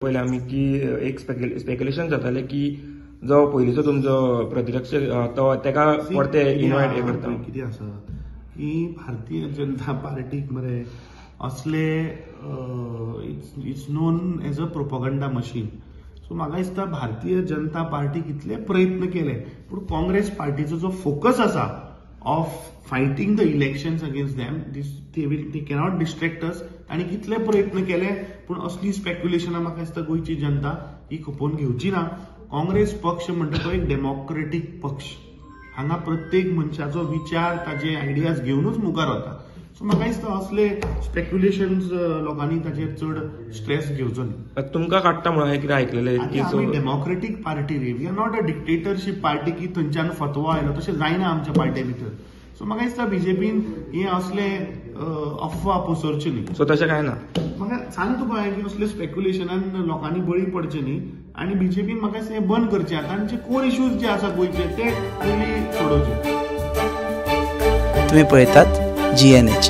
पहिले आम्ही की एक स्पेक्युलेशन जाताले की जो पयलींचो तुमचो प्रतिपक्ष तो तेका परते इन्वायट करता कितें आसा की भारतीय जनता पार्टीक मरे असले it's non as a propaganda machine. So म्हाका दिसता भारतीय जनता पार्टीक इतले प्रयत्न केले पूण काँग्रेस पार्टीचो जो फोकस आसा of fighting the elections against them they cannot distract us. आणि कितले प्रयत्न केले पूण असली स्पेक्युलेशनां म्हाका दिसता गोंयची जनता ही खपोवन घेवची ना. काँग्रेस पक्ष म्हणटा तो एक डेमोक्रेटीक पक्ष. हांगा प्रत्येक मनशाचो विचार ताजे आयडियाज घेवनूच मुखार वता. सो म्हाका दिसता असले स्पेक्युलेशन्स लोकांनी ताचेर चड स्ट्रेस घेवचो न्ही. तुमकां काडटा म्हणून हांवें कितें आयकलेलें की आमी डेमोक्रेटीक पार्टी रे, we are not a dictatorship party की थंयच्यान फतवो आयलो तशें जायना आमच्या पार्टी भितर. सो म्हाका दिसता बीजेपीन हे असले अफवा पसरच्यो न्ही. सो तशें काय ना. म्हाका सांग तुका हांवें की असले स्पेक्युलेशनान लोकांनी बळी पडचे न्ही. आनी बीजेपीन म्हाका दिसता हें बंद करचें. तांचे कोर इश्यूज जे आसा गोंयचे ते पयलीं सोडोवचे. तुम्ही पळयतात GNH.